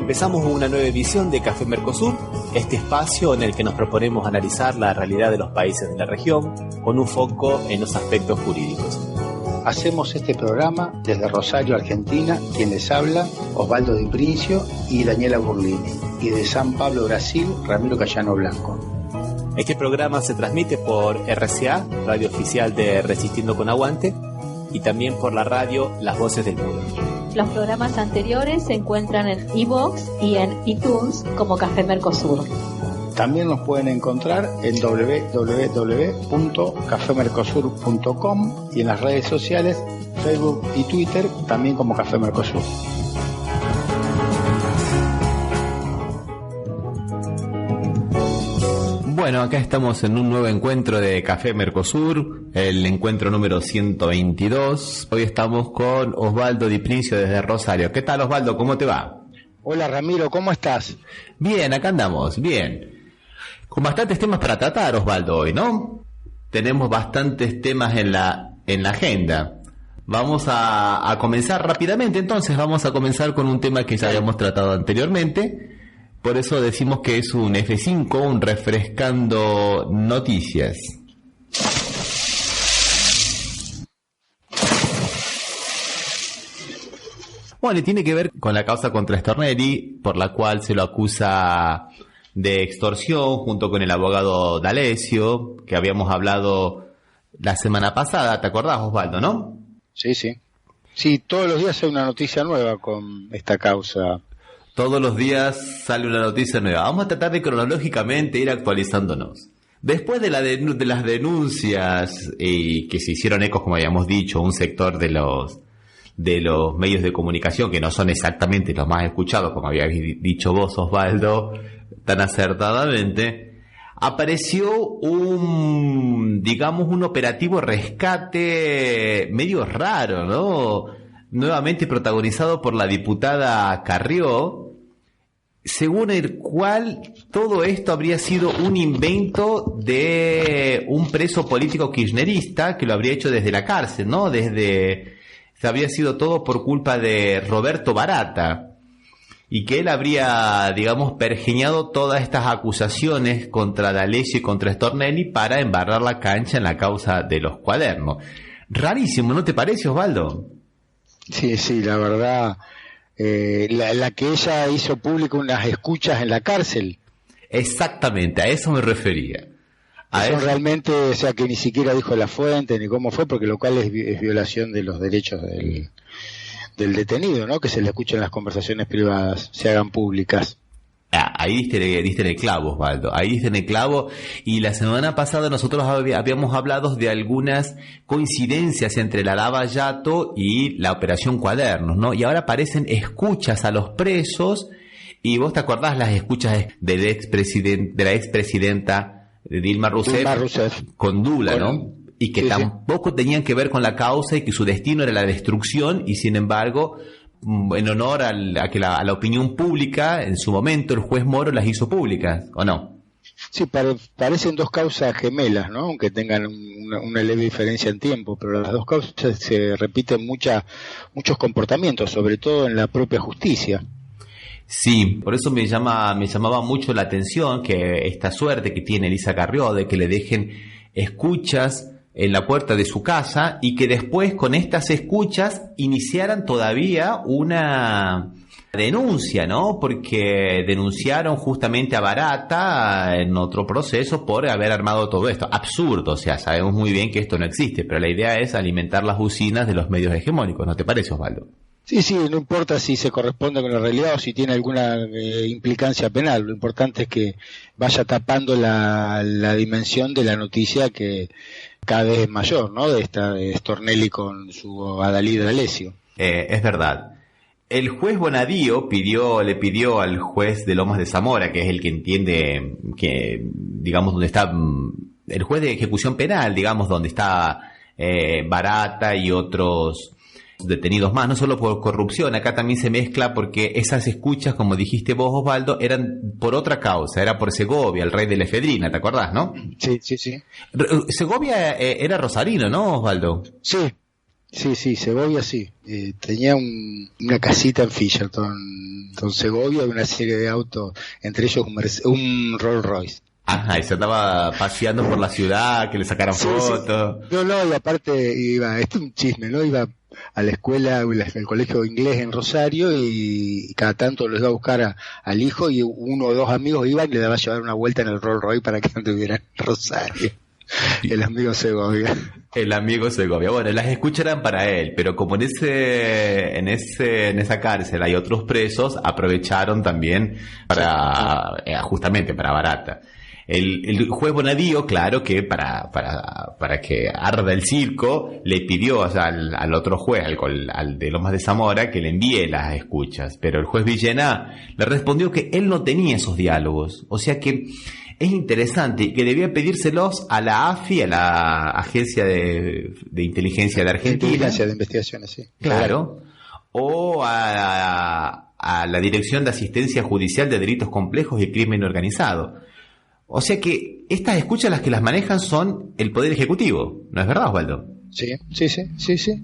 Empezamos una nueva edición de Café Mercosur, este espacio en el que nos proponemos analizar la realidad de los países de la región con un foco en los aspectos jurídicos. Hacemos este programa desde Rosario, Argentina, quien les habla, Osvaldo Di Princio y Daniela Burlini, y de San Pablo, Brasil, Ramiro Cayano Blanco. Este programa se transmite por RCA, radio oficial de Resistiendo con Aguante, y también por la radio Las Voces del Muro. Los programas anteriores se encuentran en iVoox y en iTunes como Café Mercosur. También nos pueden encontrar en www.cafemercosur.com y en las redes sociales, Facebook y Twitter, también como Café Mercosur. Bueno, acá estamos en un nuevo encuentro de Café Mercosur, el encuentro número 122. Hoy estamos con Osvaldo Di Princio desde Rosario. ¿Qué tal, Osvaldo? ¿Cómo te va? Hola, Ramiro, ¿cómo estás? Bien, acá andamos, bien. Con bastantes temas para tratar, Osvaldo, hoy, ¿no? Tenemos bastantes temas en la agenda. Vamos a comenzar rápidamente, entonces vamos a comenzar con un tema que ya habíamos tratado anteriormente. Por eso decimos que es un F5, un refrescando noticias. Bueno, y tiene que ver con la causa contra Stornelli, por la cual se lo acusa de extorsión junto con el abogado D'Alessio, que habíamos hablado la semana pasada. ¿Te acordás, Osvaldo, no? Sí, sí. Sí, todos los días hay una noticia nueva con esta causa. Todos los días sale una noticia nueva. Vamos a tratar de cronológicamente ir actualizándonos. Después de las denuncias que se hicieron ecos, como habíamos dicho, un sector de los medios de comunicación que no son exactamente los más escuchados, como habías dicho vos, Osvaldo, tan acertadamente, apareció un operativo rescate medio raro, ¿no? Nuevamente protagonizado por la diputada Carrió, según el cual todo esto habría sido un invento de un preso político kirchnerista que lo habría hecho desde la cárcel, ¿no? Habría sido todo por culpa de Roberto Barata, y que él habría, pergeñado todas estas acusaciones contra D'Alessio y contra Stornelli para embarrar la cancha en la causa de los cuadernos. Rarísimo, ¿no te parece, Osvaldo? Sí, la verdad, la que ella hizo público unas escuchas en la cárcel. Exactamente, a eso me refería. Eso realmente, o sea, que ni siquiera dijo la fuente ni cómo fue, porque lo cual es violación de los derechos del detenido, ¿no? Que se le escuchen las conversaciones privadas, se hagan públicas. Ahí diste en el clavo, Osvaldo, ahí diste en el clavo. Y la semana pasada nosotros habíamos hablado de algunas coincidencias entre la Lava Jato y la Operación Cuadernos, ¿no? Y ahora aparecen escuchas a los presos, y vos te acordás las escuchas de la expresidenta Dilma Rousseff con Dula, ¿no? Y que tampoco tenían que ver con la causa y que su destino era la destrucción, y sin embargo, en honor a la opinión pública, en su momento el juez Moro las hizo públicas, ¿o no? Sí, parecen dos causas gemelas, ¿no? Aunque tengan una leve diferencia en tiempo, pero las dos causas se repiten muchos comportamientos, sobre todo en la propia justicia. Sí, por eso me llamaba mucho la atención que esta suerte que tiene Elisa Carrió de que le dejen escuchas en la puerta de su casa, y que después con estas escuchas iniciaran todavía una denuncia, ¿no? Porque denunciaron justamente a Barata en otro proceso por haber armado todo esto. Absurdo, o sea, sabemos muy bien que esto no existe, pero la idea es alimentar las usinas de los medios hegemónicos, ¿no te parece, Osvaldo? Sí, no importa si se corresponde con la realidad o si tiene alguna implicancia penal. Lo importante es que vaya tapando la dimensión de la noticia, que cada vez es mayor, ¿no? De Stornelli con su adalid D'Alessio. Es verdad. El juez Bonadío le pidió al juez de Lomas de Zamora, que es el que entiende que, donde está el juez de ejecución penal, donde está Barata y otros detenidos más, no solo por corrupción. Acá también se mezcla porque esas escuchas, como dijiste vos, Osvaldo, eran por otra causa, era por Segovia, el rey de la efedrina, ¿te acordás, no? Sí. Segovia era rosarino, ¿no, Osvaldo? Sí, Sí, Segovia sí. Tenía una casita en Fisherton, don Segovia, y una serie de autos, entre ellos un Rolls Royce. Ajá, y se andaba paseando por la ciudad, que le sacaran fotos. Sí. No, y aparte iba, esto es un chisme, ¿no? Iba a la escuela, al colegio inglés en Rosario, y cada tanto lo iba a buscar al hijo, y uno o dos amigos iban y le daba a llevar una vuelta en el Rolls Royce para que anduviera en Rosario. El amigo Segovia. El amigo Segovia. Bueno, las escuchas eran para él, pero como en esa cárcel hay otros presos, aprovecharon también justamente para Barata. El juez Bonadío, claro que para que arda el circo, le pidió, o sea, al otro juez, al de Lomas de Zamora, que le envíe las escuchas, pero el juez Villena le respondió que él no tenía esos diálogos, o sea que es interesante que debía pedírselos a la AFI, a la Agencia de Inteligencia de Argentina. Inteligencia de Investigaciones, sí. Claro. O a la Dirección de Asistencia Judicial de Delitos Complejos y Crimen Organizado. O sea que estas escuchas las que las manejan son el Poder Ejecutivo, ¿no es verdad, Osvaldo? Sí.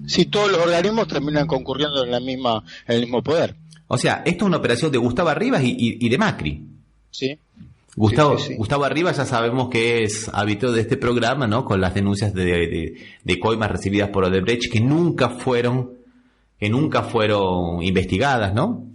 Sí, todos los organismos terminan concurriendo en el mismo poder. O sea, esto es una operación de Gustavo Arribas y de Macri. Sí. Gustavo Arribas ya sabemos que es habitual de este programa, ¿no? Con las denuncias de coimas recibidas por Odebrecht que nunca fueron investigadas, ¿no?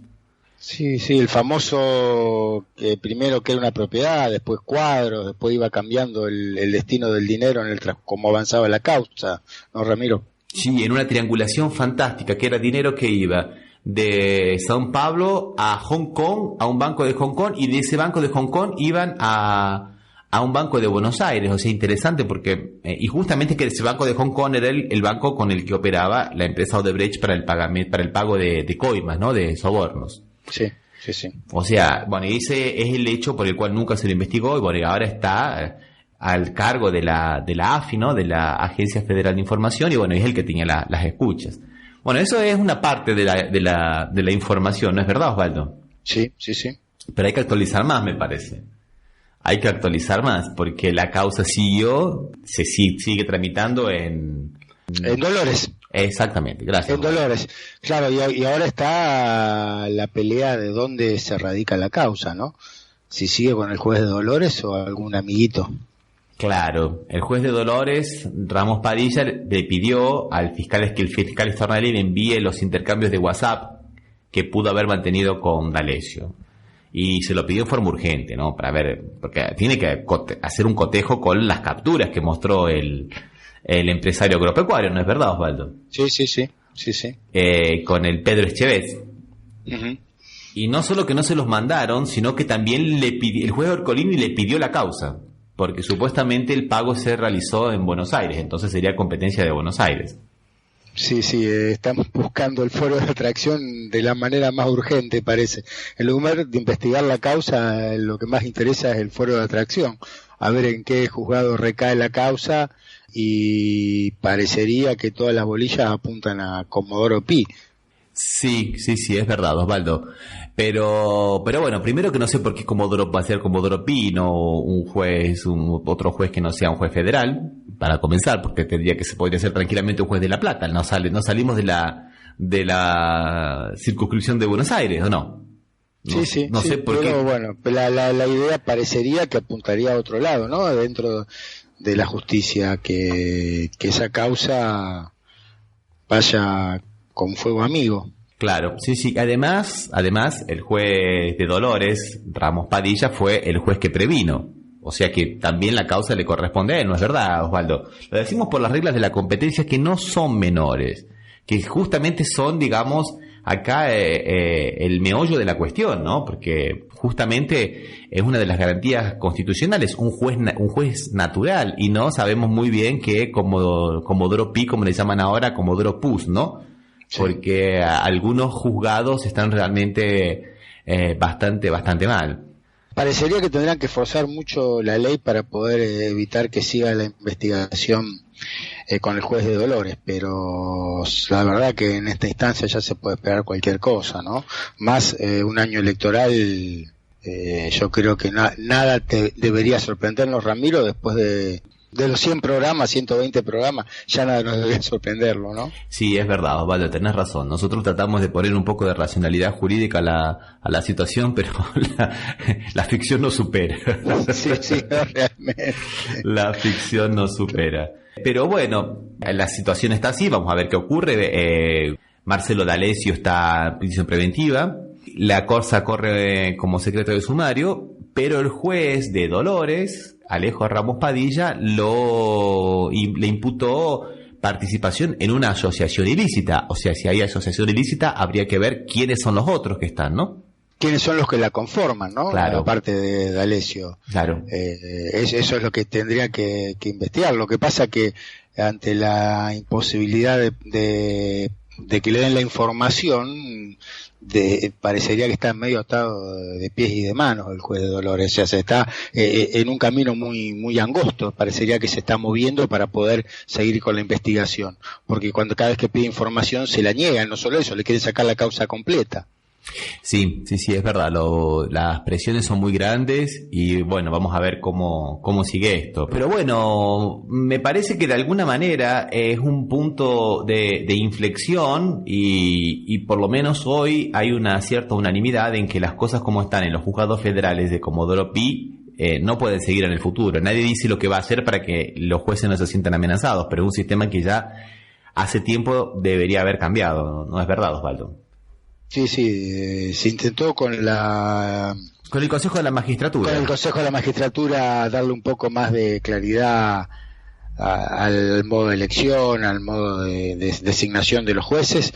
Sí, el famoso primero que era una propiedad, después cuadros, después iba cambiando el destino del dinero como avanzaba la causa, ¿no, Ramiro? Sí, en una triangulación fantástica, que era dinero que iba de São Paulo a Hong Kong, a un banco de Hong Kong, y de ese banco de Hong Kong iban a un banco de Buenos Aires. O sea, interesante porque y justamente que ese banco de Hong Kong era el banco con el que operaba la empresa Odebrecht para el pago de coimas, ¿no? De sobornos. Sí. O sea, bueno, y ese es el hecho por el cual nunca se lo investigó, y bueno, y ahora está al cargo de la AFI, ¿no? De la Agencia Federal de Información, y bueno, es el que tenía las escuchas. Bueno, eso es una parte de la información, ¿no es verdad, Osvaldo? Sí. Pero hay que actualizar más, me parece. Hay que actualizar más, porque la causa sigue tramitando en Dolores. Exactamente, gracias. En Dolores, claro, y ahora está la pelea de dónde se radica la causa, ¿no? Si sigue con el juez de Dolores o algún amiguito. Claro, el juez de Dolores, Ramos Padilla, le pidió al fiscal que el fiscal Stornelli le envíe los intercambios de WhatsApp que pudo haber mantenido con D'Alessio. Y se lo pidió en forma urgente, ¿no? Para ver, porque tiene que hacer un cotejo con las capturas que mostró el empresario agropecuario, ¿no es verdad, Osvaldo? Sí. Con el Pedro Echeves. Uh-huh. Y no solo que no se los mandaron, sino que también el juez Orcolini le pidió la causa, porque supuestamente el pago se realizó en Buenos Aires, entonces sería competencia de Buenos Aires. Sí, estamos buscando el foro de atracción de la manera más urgente, parece. En lugar de investigar la causa, lo que más interesa es el foro de atracción, a ver en qué juzgado recae la causa, y parecería que todas las bolillas apuntan a Comodoro Pi. Sí, es verdad, Osvaldo. Pero bueno, primero que no sé por qué va a ser Comodoro Pi, no otro juez que no sea un juez federal, para comenzar, porque podría ser tranquilamente un juez de La Plata. No salimos de la circunscripción de Buenos Aires, ¿o no? No sé por qué. Pero bueno, la idea parecería que apuntaría a otro lado, ¿no? Dentro de la justicia, que esa causa vaya con fuego amigo. Claro, sí. Además, el juez de Dolores, Ramos Padilla, fue el juez que previno. O sea que también la causa le corresponde a él, ¿no es verdad, Osvaldo? Lo decimos por las reglas de la competencia, que no son menores, que justamente son, digamos, acá el meollo de la cuestión, ¿no? Porque justamente es una de las garantías constitucionales, un juez natural, y no sabemos muy bien que Comodoro Pi, como le llaman ahora, Comodoro Pus, ¿no? Sí. Porque algunos juzgados están realmente bastante mal. Parecería que tendrán que forzar mucho la ley para poder evitar que siga la investigación con el juez de Dolores, pero la verdad que en esta instancia ya se puede esperar cualquier cosa, ¿no? Más un año electoral, yo creo que nada te debería sorprendernos, Ramiro, después De los 100 programas, 120 programas, ya nada nos debe sorprenderlo, ¿no? Sí, es verdad, Osvaldo, tenés razón. Nosotros tratamos de poner un poco de racionalidad jurídica a la situación, pero la ficción nos supera. Sí, realmente. La ficción nos supera. Pero bueno, la situación está así, vamos a ver qué ocurre. Marcelo D'Alessio está en prisión preventiva, la causa corre como secreto de sumario, pero el juez de Dolores, Alejo Ramos Padilla, le imputó participación en una asociación ilícita. O sea, si hay asociación ilícita, habría que ver quiénes son los otros que están, ¿no? ¿Quiénes son los que la conforman, no? Claro. Aparte de D'Alessio. Claro. Eso es lo que tendría que investigar. Lo que pasa que ante la imposibilidad de que le den la información, parecería que está medio atado de pies y de manos el juez de Dolores. O sea, se está en un camino muy muy angosto. Parecería que se está moviendo para poder seguir con la investigación, porque cada vez que pide información se la niegan. No solo eso, le quieren sacar la causa completa. Sí, es verdad, las presiones son muy grandes y bueno, vamos a ver cómo sigue esto. Pero bueno, me parece que de alguna manera es un punto de inflexión y por lo menos hoy hay una cierta unanimidad en que las cosas como están en los juzgados federales de Comodoro Pi no pueden seguir en el futuro. Nadie dice lo que va a hacer para que los jueces no se sientan amenazados, pero es un sistema que ya hace tiempo debería haber cambiado, ¿no es verdad, Osvaldo? Sí, se intentó con el Consejo de la Magistratura. Con el Consejo de la Magistratura darle un poco más de claridad al modo de elección, al modo de designación de los jueces,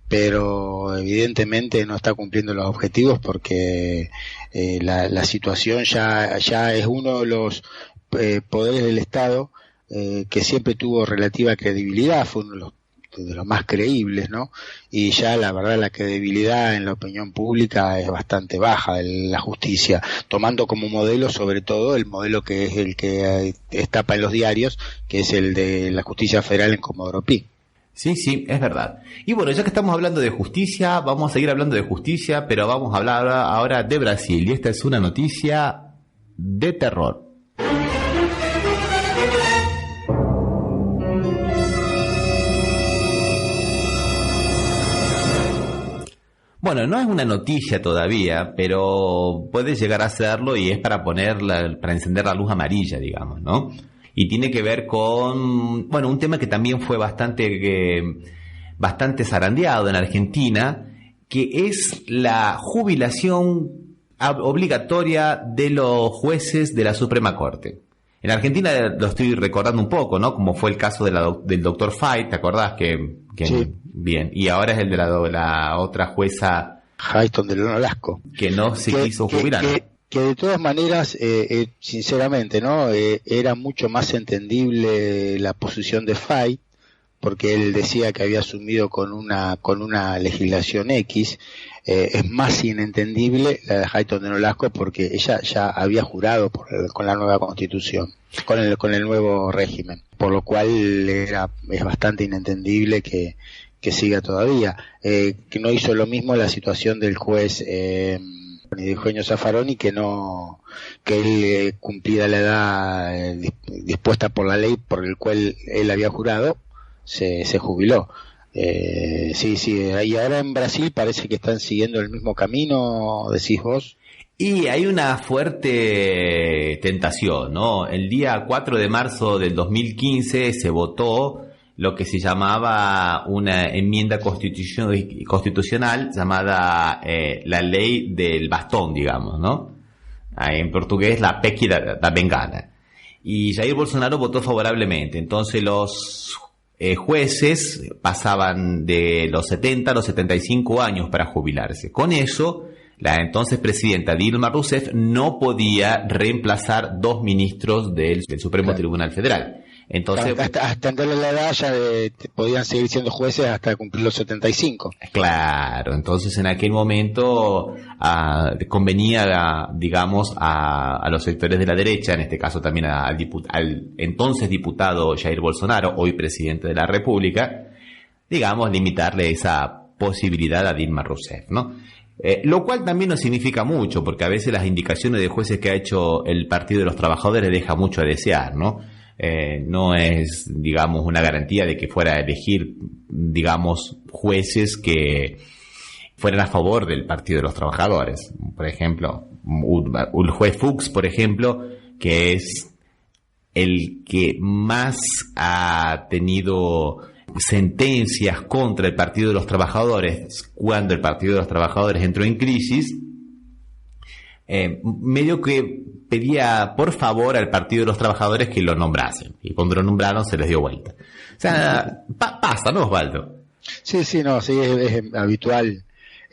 pero evidentemente no está cumpliendo los objetivos porque la situación ya es uno de los poderes del Estado que siempre tuvo relativa credibilidad, fue uno de los más creíbles, ¿no? Y ya la verdad la credibilidad en la opinión pública es bastante baja de la justicia, tomando como modelo sobre todo el modelo que es el que estapa en los diarios, que es el de la justicia federal en Comodoro Pi. Sí, es verdad. Y bueno, ya que estamos hablando de justicia, vamos a seguir hablando de justicia, pero vamos a hablar ahora de Brasil, y esta es una noticia de terror. Bueno, no es una noticia todavía, pero puede llegar a serlo y es para para encender la luz amarilla, digamos, ¿no? Y tiene que ver con, bueno, un tema que también fue bastante zarandeado en Argentina, que es la jubilación obligatoria de los jueces de la Suprema Corte. En Argentina lo estoy recordando un poco, ¿no? Como fue el caso del doctor Fay, ¿te acordás? Que sí. Bien, y ahora es el de la otra jueza Hayton de Nolasco, que no se quiso jubilar. Que de todas maneras, sinceramente, ¿no? Era mucho más entendible la posición de Fay, porque él decía que había asumido con una legislación X. Es más inentendible la de Hayton de Nolasco porque ella ya había jurado con la nueva constitución, con el nuevo régimen, por lo cual es bastante inentendible que siga todavía. Que no hizo lo mismo la situación del juez Eugenio Zaffaroni, que él cumplida la edad dispuesta por la ley por el cual él había jurado, se jubiló. Sí, y ahora en Brasil parece que están siguiendo el mismo camino, decís vos. Y hay una fuerte tentación, ¿no? El día 4 de marzo del 2015 se votó lo que se llamaba una enmienda constitucional llamada la ley del bastón, digamos, ¿no? En portugués, la PEC da bengala. Y Jair Bolsonaro votó favorablemente. Entonces los jueces pasaban de los 70 a los 75 años para jubilarse. Con eso, la entonces presidenta Dilma Rousseff no podía reemplazar 2 ministros del Supremo Tribunal Federal. Entonces, hasta entrar a la edad ya podían seguir siendo jueces hasta cumplir los 75. Claro, entonces en aquel momento convenía, digamos, a los sectores de la derecha, en este caso también al entonces diputado Jair Bolsonaro, hoy presidente de la República, digamos, limitarle esa posibilidad a Dilma Rousseff, ¿no? Lo cual también no significa mucho, porque a veces las indicaciones de jueces que ha hecho el Partido de los Trabajadores deja mucho a desear, ¿no? no es, digamos, una garantía de que fuera a elegir, digamos, jueces que fueran a favor del Partido de los Trabajadores. Por ejemplo, un juez Fuchs, por ejemplo, que es el que más ha tenido sentencias contra el Partido de los Trabajadores cuando el Partido de los Trabajadores entró en crisis, medio que pedía por favor al Partido de los Trabajadores que lo nombrasen, y cuando lo nombraron se les dio vuelta. O sea, pasa, ¿no, Osvaldo? Sí, no, sí, es habitual.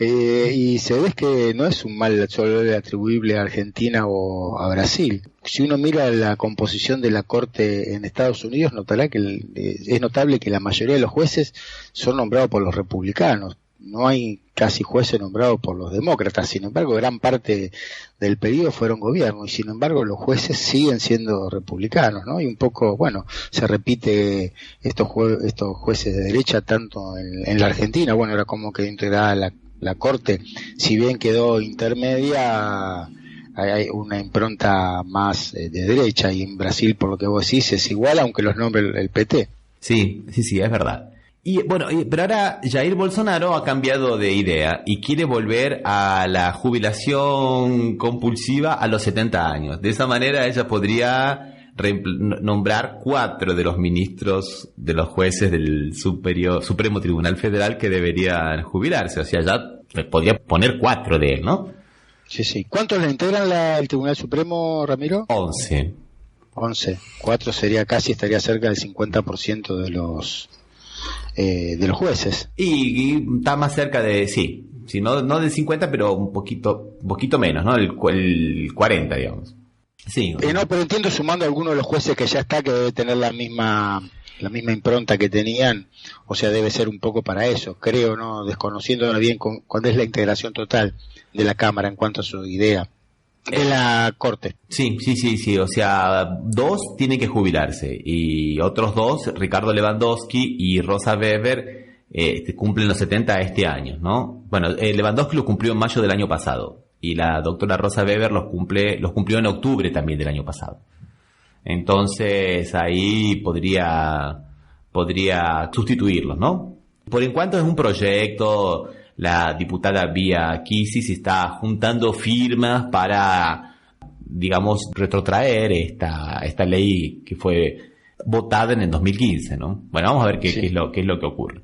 Y se ve que no es un mal solo atribuible a Argentina o a Brasil. Si uno mira la composición de la Corte en Estados Unidos, notará que es notable que la mayoría de los jueces son nombrados por los republicanos. No hay casi jueces nombrados por los demócratas. Sin embargo, gran parte del periodo fueron gobierno, y sin embargo los jueces siguen siendo republicanos, ¿no? Y un poco, bueno, se repite estos jueces de derecha tanto en la Argentina. Bueno, ahora como quedó integrada la Corte, si bien quedó intermedia, hay una impronta más de derecha, y en Brasil, por lo que vos decís, es igual, aunque los nombre el PT. Sí, es verdad. Y bueno, pero ahora Jair Bolsonaro ha cambiado de idea y quiere volver a la jubilación compulsiva a los 70 años. De esa manera ella podría nombrar 4 de los ministros de los jueces del Supremo Tribunal Federal que deberían jubilarse. O sea, ya podría poner 4 de él, ¿no? Sí. ¿Cuántos le integran el Tribunal Supremo, Ramiro? 11. 4 estaría cerca del 50% de los jueces. Y está más cerca de, sí, no del 50, pero un poquito menos, ¿no? El 40, digamos. Sí. No, pero entiendo, sumando a algunos de los jueces que ya está, que debe tener la misma impronta que tenían, o sea, debe ser un poco para eso, creo, ¿no? Desconociendo bien cuál es la integración total de la Cámara en cuanto a su idea. En la Corte. Sí, o sea, 2 tienen que jubilarse, y otros 2, Ricardo Lewandowski y Rosa Weber, cumplen los 70 este año, ¿no? Bueno, Lewandowski lo cumplió en mayo del año pasado, y la doctora Rosa Weber los cumplió en octubre también del año pasado. Entonces ahí podría sustituirlos, ¿no? Por en cuanto es un proyecto, la diputada Bia Kicis está juntando firmas para, digamos, retrotraer esta ley que fue votada en el 2015, ¿no? Bueno, vamos a ver qué es lo que ocurre.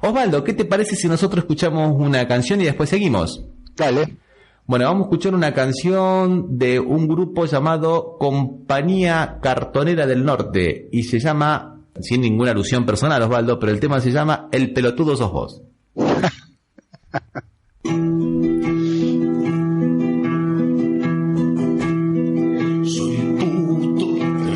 Osvaldo, ¿qué te parece si nosotros escuchamos una canción y después seguimos? Dale. Bueno, vamos a escuchar una canción de un grupo llamado Compañía Cartonera del Norte, y se llama, sin ninguna alusión personal, Osvaldo, pero el tema se llama El pelotudo sos vos. Soy puto,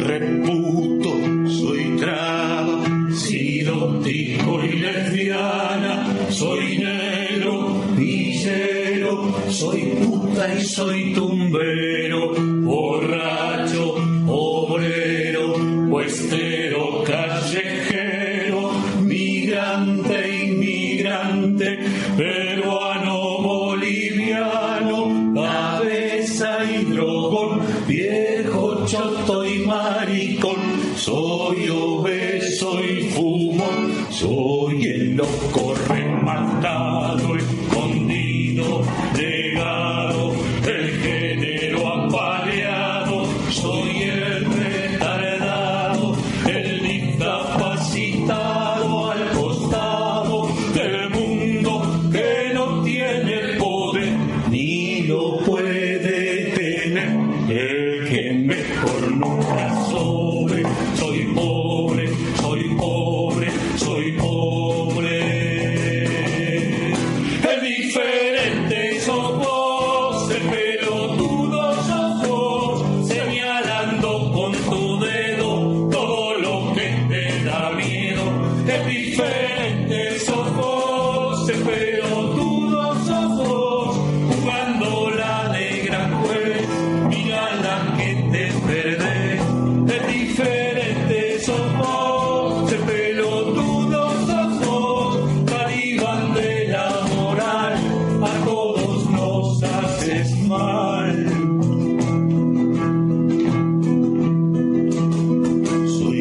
reputo, soy traba, sido tico y lesbiana, soy negro, villero, soy puta y soy tumbero, borracho, obrero, puestero, callejero, migrante, inmigrante, peruano, boliviano, cabeza y drogón, viejo, choto y maricón, soy obeso y fumón, soy el loco rematado, escondido, negado, el género apaleado, soy el retardado, el discapacitado al costado del mundo que no tiene poder ni lo puede tener, el que mejor nunca sobre, soy pobre, soy pobre, soy pobre. Es diferente, sos vos, el pelotudo sos vos, señalando con tu dedo todo lo que te da miedo. Es diferente, sos vos, el pelotudo sos vos, jugando la de gran juez, mira la que te perdés. Es diferente, sos vos, el pelotudo sos vos, talibán de la moral, a todos nos haces mal. Soy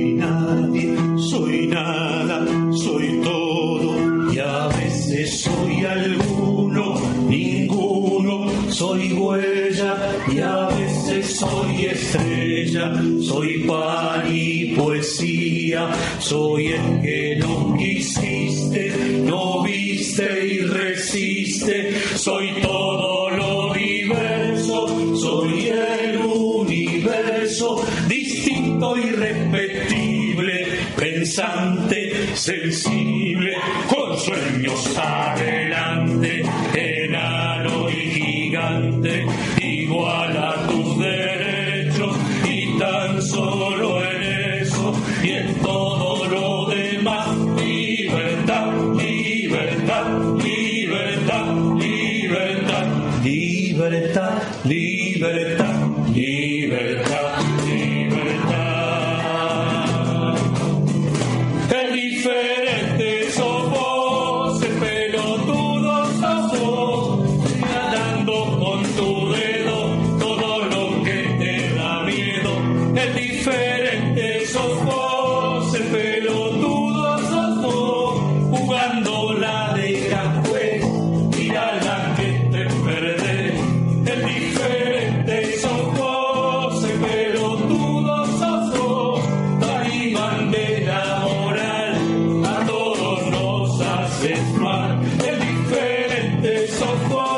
estrella, soy pan y poesía, soy el que no quisiste, no viste y resiste, soy todo lo diverso, soy el universo, distinto, irrepetible, pensante, sensible, con sueños adelante, enano y gigante, igual a tus derechos, y tan solo en eso y en todo lo demás. Libertad, libertad, libertad, libertad, libertad, libertad, libertad, libertad. El diferente sos vos, el pelotudo sos vos, señalando con tu dedo todo lo que te da miedo. El diferente sos vos, el pelotudo sos vos, jugando la de Cajue, mira la que te perdés. El diferente sos vos, el pelotudo sos vos, talibán de la moral, a todos nos haces mal. El diferente sos vos.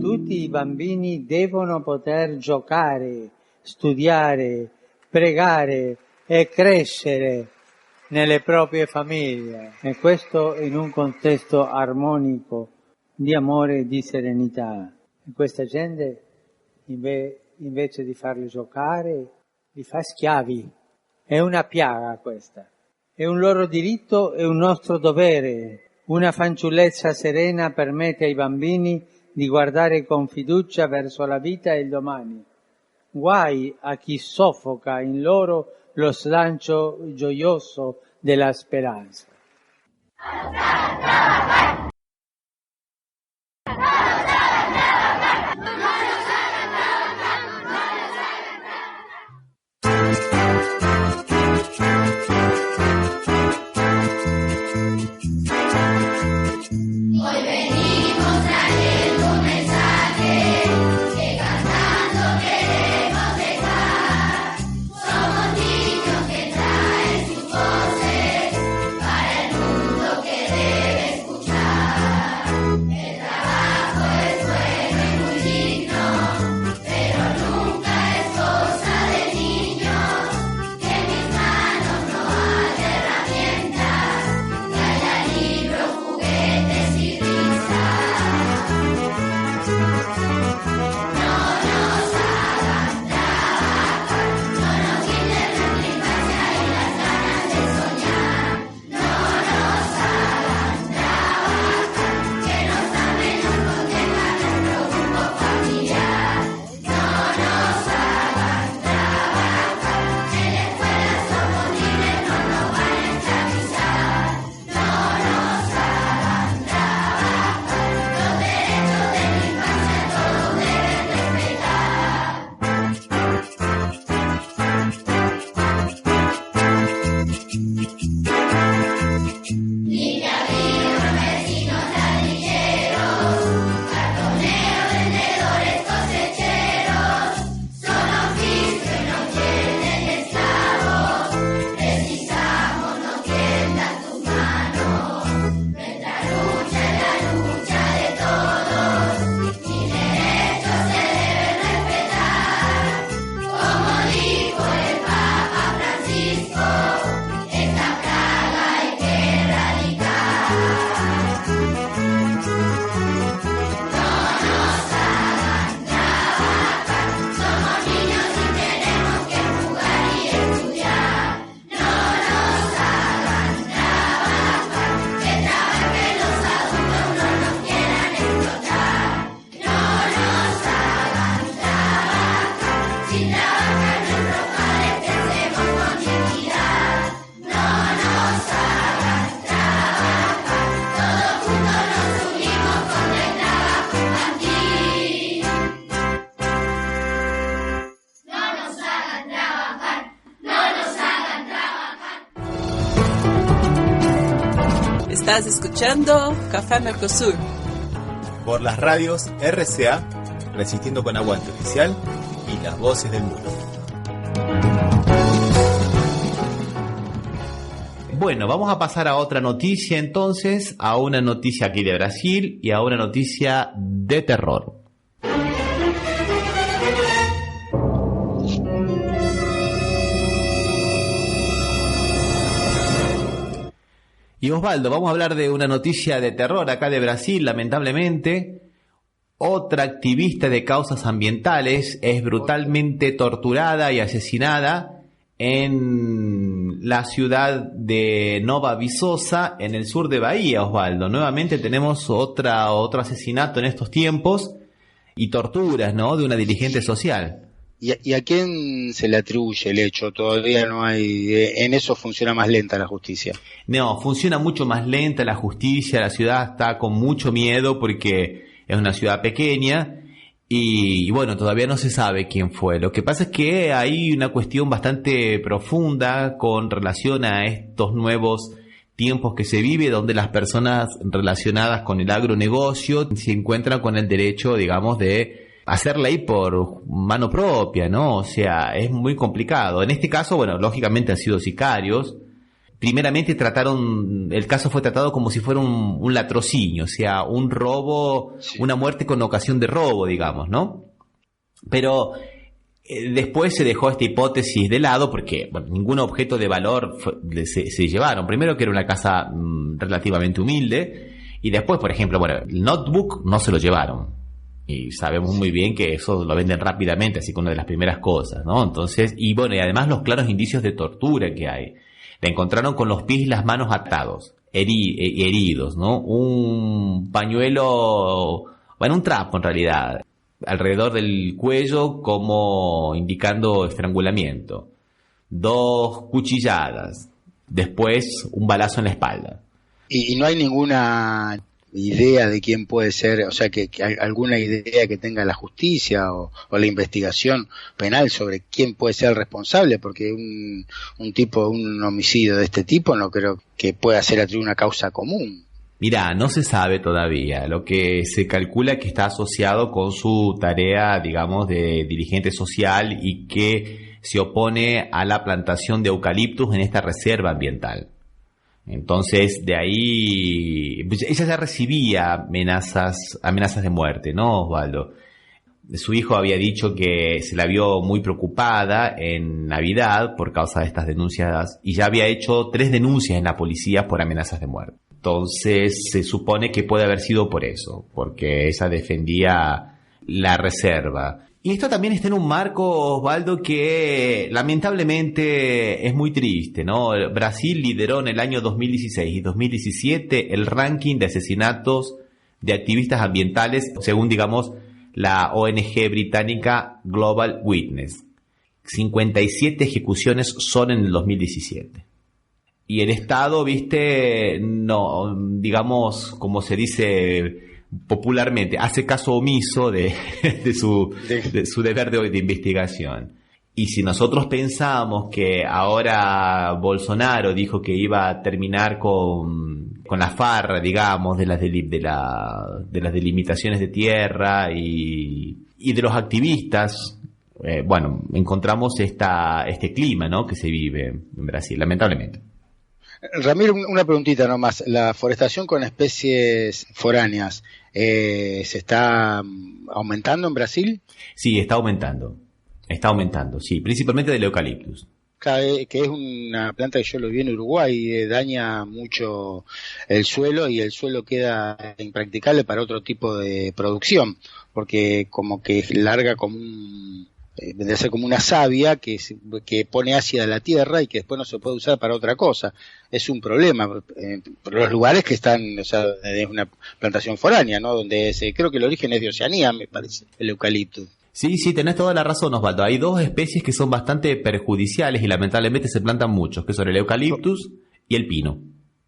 Tutti i bambini devono poter giocare, studiare, pregare e crescere nelle proprie famiglie, e questo in un contesto armonico di amore e di serenità. E questa gente invece di farli giocare li fa schiavi. È una piaga questa. È un loro diritto e un nostro dovere. Una fanciullezza serena permette ai bambini di guardare con fiducia verso la vita e il domani. Guai a chi soffoca in loro lo slancio gioioso della speranza. Hoy venimos trayendo un mensaje que cantando queremos dejar. Somos niños que traen sus voces para el mundo que debe escuchar. Estás escuchando Café Mercosur. Por las radios RCA, Resistiendo con Aguante Oficial y Las Voces del Mundo. Bueno, vamos a pasar a otra noticia entonces, a una noticia aquí de Brasil y a una noticia de terror. Y Osvaldo, vamos a hablar de una noticia de terror acá de Brasil, lamentablemente. Otra activista de causas ambientales es brutalmente torturada y asesinada en la ciudad de Nova Viçosa, en el sur de Bahía, Osvaldo. Nuevamente tenemos otro asesinato en estos tiempos y torturas, ¿no?, de una dirigente social. ¿Y a quién se le atribuye el hecho? Todavía no hay... en eso funciona más lenta la justicia. No, funciona mucho más lenta la justicia. La ciudad está con mucho miedo porque es una ciudad pequeña y bueno, todavía no se sabe quién fue. Lo que pasa es que hay una cuestión bastante profunda con relación a estos nuevos tiempos que se vive, donde las personas relacionadas con el agronegocio se encuentran con el derecho, digamos, de hacer ley por mano propia, ¿no? O sea, es muy complicado. En este caso, bueno, lógicamente han sido sicarios. Primeramente el caso fue tratado como si fuera un latrocinio, o sea, un robo, sí, una muerte con ocasión de robo, digamos, ¿no? Pero después se dejó esta hipótesis de lado porque, bueno, ningún objeto de valor se llevaron. Primero que era una casa relativamente humilde y después, por ejemplo, bueno, el notebook no se lo llevaron. Y sabemos muy bien que eso lo venden rápidamente, así que una de las primeras cosas, ¿no? Entonces, y bueno, y además los claros indicios de tortura que hay. La encontraron con los pies y las manos atados, heridos, ¿no? Un pañuelo, bueno, un trapo en realidad, alrededor del cuello como indicando estrangulamiento. 2 cuchilladas, después un balazo en la espalda. Y no hay ninguna idea de quién puede ser, o sea, que alguna idea que tenga la justicia o la investigación penal sobre quién puede ser el responsable, porque un homicidio de este tipo no creo que pueda ser atribuido a una causa común. Mirá, no se sabe todavía. Lo que se calcula es que está asociado con su tarea, digamos, de dirigente social y que se opone a la plantación de eucaliptus en esta reserva ambiental. Entonces, de ahí, pues ella ya recibía amenazas de muerte, ¿no, Osvaldo? Su hijo había dicho que se la vio muy preocupada en Navidad por causa de estas denuncias y ya había hecho 3 denuncias en la policía por amenazas de muerte. Entonces, se supone que puede haber sido por eso, porque ella defendía la reserva. Y esto también está en un marco, Osvaldo, que lamentablemente es muy triste, ¿no? Brasil lideró en el año 2016 y 2017 el ranking de asesinatos de activistas ambientales, según, digamos, la ONG británica Global Witness. 57 ejecuciones son en el 2017. Y el Estado, viste, no, digamos, como se dice popularmente, hace caso omiso de su deber de investigación. Y si nosotros pensamos que ahora Bolsonaro dijo que iba a terminar con la farra, digamos, de las delimitaciones de tierra y de los activistas, bueno, encontramos este clima, ¿no?, que se vive en Brasil, lamentablemente. Ramiro, una preguntita nomás. ¿La forestación con especies foráneas se está aumentando en Brasil? Sí, está aumentando, sí, principalmente del eucaliptus. Que es una planta que yo lo vi en Uruguay, daña mucho el suelo y el suelo queda impracticable para otro tipo de producción, porque como que larga como vendría a ser como una savia que pone ácida la tierra y que después no se puede usar para otra cosa. Es un problema por los lugares que están, o sea, es una plantación foránea, ¿no? Donde creo que el origen es de Oceanía, me parece, el eucalipto. Sí, tenés toda la razón, Osvaldo. Hay 2 especies que son bastante perjudiciales y lamentablemente se plantan muchos, que son el eucaliptus y el pino.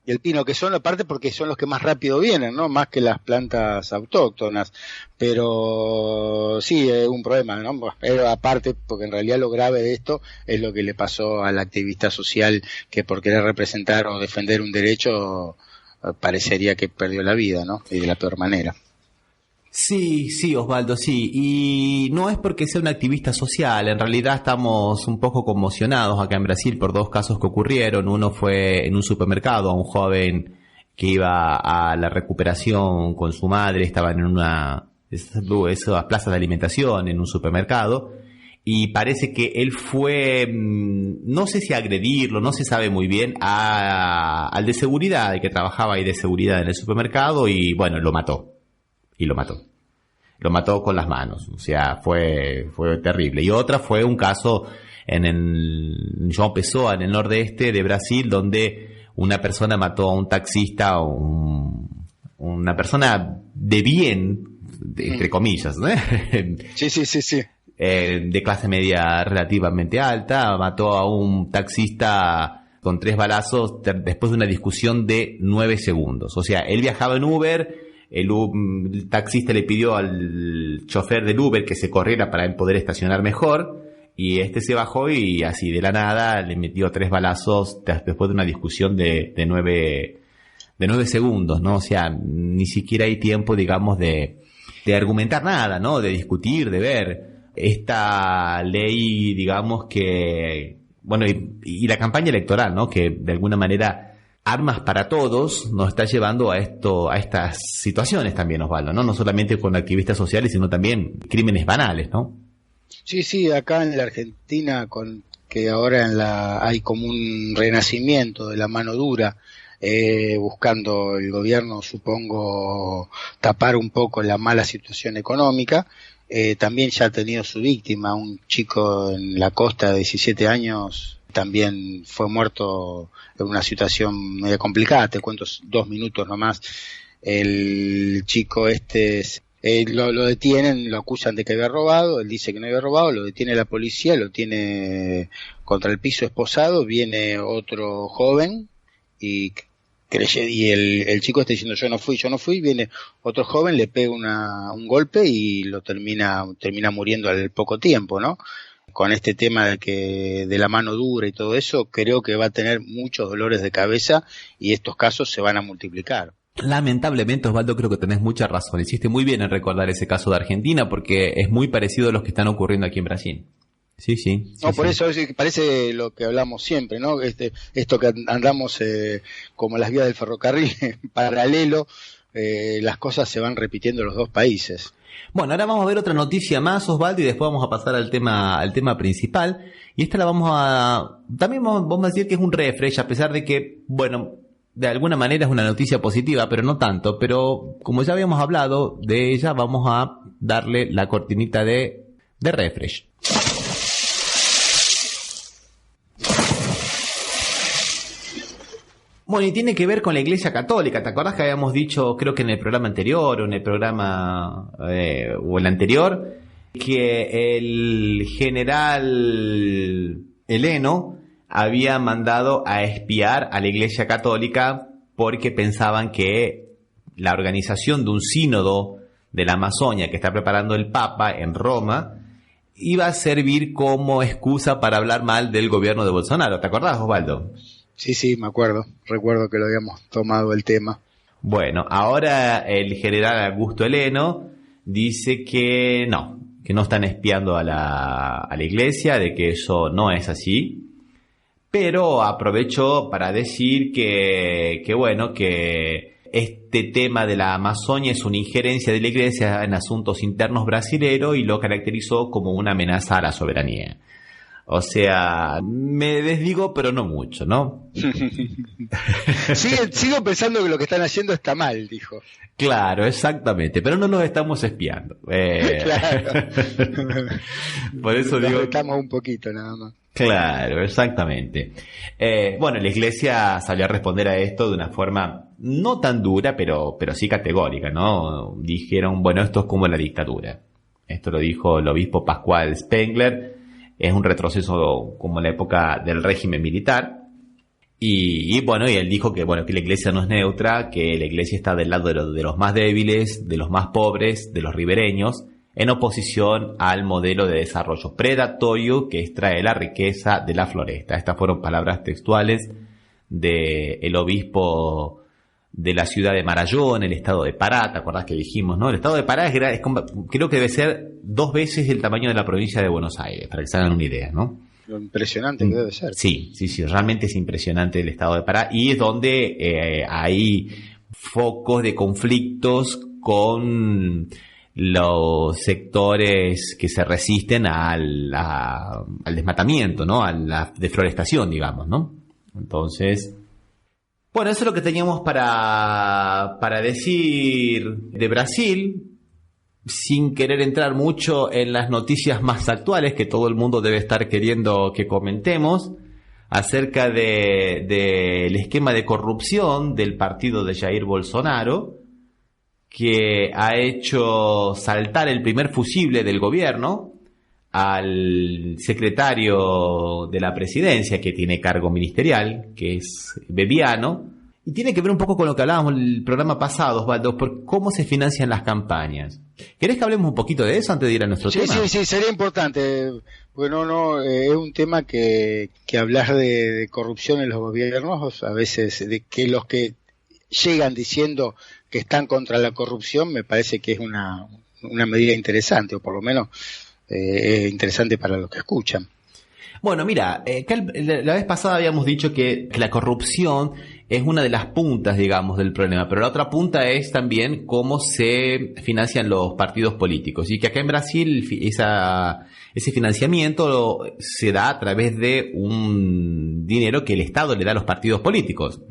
Y el pino, que son aparte porque son los que más rápido vienen, ¿no? Más que las plantas autóctonas. Pero sí, es un problema, ¿no? Pero aparte, porque en realidad lo grave de esto es lo que le pasó al activista social que por querer representar o defender un derecho parecería que perdió la vida, ¿no? Y de la peor manera. Sí, sí, Osvaldo, sí. Y no es porque sea un activista social, en realidad estamos un poco conmocionados acá en Brasil por dos casos que ocurrieron. Uno fue en un supermercado, a un joven que iba a la recuperación con su madre, estaban en una de esas plazas de alimentación en un supermercado, y parece que él fue, no sé si a agredirlo, no se sabe muy bien, al de seguridad, el que trabajaba ahí de seguridad en el supermercado, y bueno, lo mató. Y lo mató. Lo mató con las manos. O sea, fue terrible. Y otra fue un caso en João Pessoa, en el nordeste de Brasil, donde una persona mató a un taxista, una persona de bien, entre comillas, ¿no? Sí. De clase media relativamente alta, mató a un taxista con 3 balazos después de una discusión de 9 segundos. O sea, él viajaba en Uber. El taxista le pidió al chofer del Uber que se corriera para él poder estacionar mejor, y este se bajó y así de la nada le metió 3 balazos después de una discusión de 9 segundos, ¿no? O sea, ni siquiera hay tiempo, digamos, de argumentar nada, ¿no? De discutir, de ver. Esta ley, digamos que, bueno, y la campaña electoral, ¿no? Que de alguna manera Armas para Todos nos está llevando a estas situaciones también, Osvaldo, ¿no? No solamente con activistas sociales, sino también crímenes banales, ¿no? Sí, acá en la Argentina, que ahora hay como un renacimiento de la mano dura, buscando el gobierno, supongo, tapar un poco la mala situación económica. También ya ha tenido su víctima, un chico en la costa de 17 años, también fue muerto en una situación medio complicada. Te cuento 2 minutos nomás. El chico lo detienen, lo acusan de que había robado, él dice que no había robado, lo detiene la policía, lo tiene contra el piso esposado, viene otro joven y el chico está diciendo yo no fui, viene otro joven, le pega un golpe y lo termina muriendo al poco tiempo, ¿no? Con este tema de la mano dura y todo eso, creo que va a tener muchos dolores de cabeza y estos casos se van a multiplicar. Lamentablemente, Osvaldo, creo que tenés mucha razón. Hiciste muy bien en recordar ese caso de Argentina, porque es muy parecido a los que están ocurriendo aquí en Brasil. Sí. No, por eso parece lo que hablamos siempre, ¿no? Esto que andamos como las vías del ferrocarril en paralelo, las cosas se van repitiendo en los dos países. Bueno, ahora vamos a ver otra noticia más, Osvaldo, y después vamos a pasar al tema principal. Y esta también vamos a decir que es un refresh, a pesar de que, bueno, de alguna manera es una noticia positiva, pero no tanto. Pero como ya habíamos hablado de ella, vamos a darle la cortinita de refresh. Bueno, y tiene que ver con la Iglesia Católica. ¿Te acordás que habíamos dicho, creo que en el programa anterior, o en el programa, o el anterior, que el general Heleno había mandado a espiar a la Iglesia Católica porque pensaban que la organización de un sínodo de la Amazonia que está preparando el Papa en Roma iba a servir como excusa para hablar mal del gobierno de Bolsonaro? ¿Te acordás, Osvaldo? Sí, me acuerdo. Recuerdo que lo habíamos tomado el tema. Bueno, ahora el general Augusto Heleno dice que no están espiando a la iglesia, de que eso no es así, pero aprovechó para decir que este tema de la Amazonia es una injerencia de la iglesia en asuntos internos brasileños y lo caracterizó como una amenaza a la soberanía. O sea, me desdigo, pero no mucho, ¿no? Sigo pensando que lo que están haciendo está mal, dijo. Claro, exactamente, pero no los estamos espiando. Claro. Por eso digo... Estamos un poquito nada más. Claro, exactamente. Bueno, la iglesia salió a responder a esto de una forma no tan dura, pero sí categórica, ¿no? Dijeron, bueno, esto es como la dictadura. Esto lo dijo el obispo Pascual Spengler. Es un retroceso como la época del régimen militar. Y él dijo que la iglesia no es neutra, que la iglesia está del lado de los más débiles, de los más pobres, de los ribereños, en oposición al modelo de desarrollo predatorio que extrae la riqueza de la floresta. Estas fueron palabras textuales del obispo de la ciudad de Marayón, el estado de Pará, ¿te acordás que dijimos, no? El estado de Pará creo que debe ser 2 veces el tamaño de la provincia de Buenos Aires, para que se hagan una idea, ¿no? Lo impresionante que debe ser. Sí, realmente es impresionante el estado de Pará, y es donde hay focos de conflictos con los sectores que se resisten al desmatamiento, ¿no? A la deforestación, digamos, ¿no? Entonces, bueno, eso es lo que teníamos para decir de Brasil, sin querer entrar mucho en las noticias más actuales que todo el mundo debe estar queriendo que comentemos, acerca del esquema de corrupción del partido de Jair Bolsonaro, que ha hecho saltar el primer fusible del gobierno al secretario de la presidencia, que tiene cargo ministerial, que es Bebiano, y tiene que ver un poco con lo que hablábamos en el programa pasado, Osvaldo, por cómo se financian las campañas. ¿Querés que hablemos un poquito de eso antes de ir a nuestro tema? Sí, sería importante, porque es un tema que hablar de corrupción en los gobiernos, a veces, de que los que llegan diciendo que están contra la corrupción, me parece que es una medida interesante, o por lo menos interesante para los que escuchan. Bueno, mira, la vez pasada habíamos dicho que la corrupción es una de las puntas, digamos, del problema, pero la otra punta es también cómo se financian los partidos políticos, y que acá en Brasil ese financiamiento se da a través de un dinero que el Estado le da a los partidos políticos.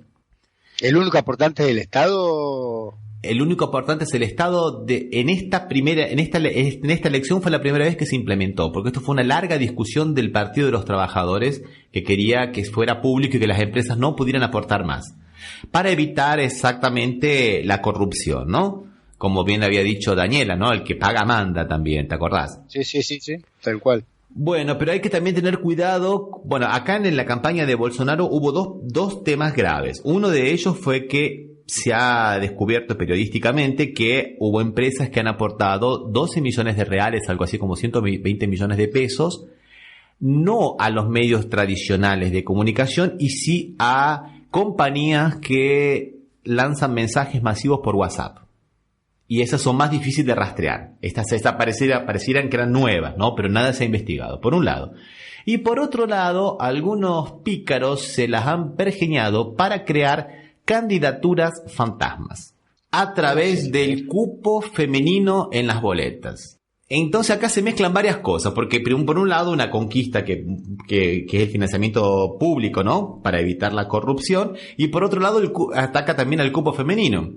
¿El único aportante del Estado? El único aportante es el Estado. En esta elección fue la primera vez que se implementó, porque esto fue una larga discusión del Partido de los Trabajadores, que quería que fuera público y que las empresas no pudieran aportar más, para evitar exactamente la corrupción, ¿no? Como bien había dicho Daniela, ¿no? El que paga manda también, ¿te acordás? Sí, tal cual. Bueno, pero hay que también tener cuidado. Bueno, acá en la campaña de Bolsonaro hubo dos temas graves. Uno de ellos fue que se ha descubierto periodísticamente que hubo empresas que han aportado 12 millones de reales, algo así como 120 millones de pesos, no a los medios tradicionales de comunicación, y sí a compañías que lanzan mensajes masivos por WhatsApp. Y esas son más difíciles de rastrear. Estas parecieran que eran nuevas, ¿no? Pero nada se ha investigado, por un lado. Y por otro lado, algunos pícaros se las han pergeñado para crear candidaturas fantasmas a través del cupo femenino en las boletas. Entonces acá se mezclan varias cosas, porque por un lado una conquista que es el financiamiento público, ¿no? Para evitar la corrupción, y por otro lado ataca también al cupo femenino.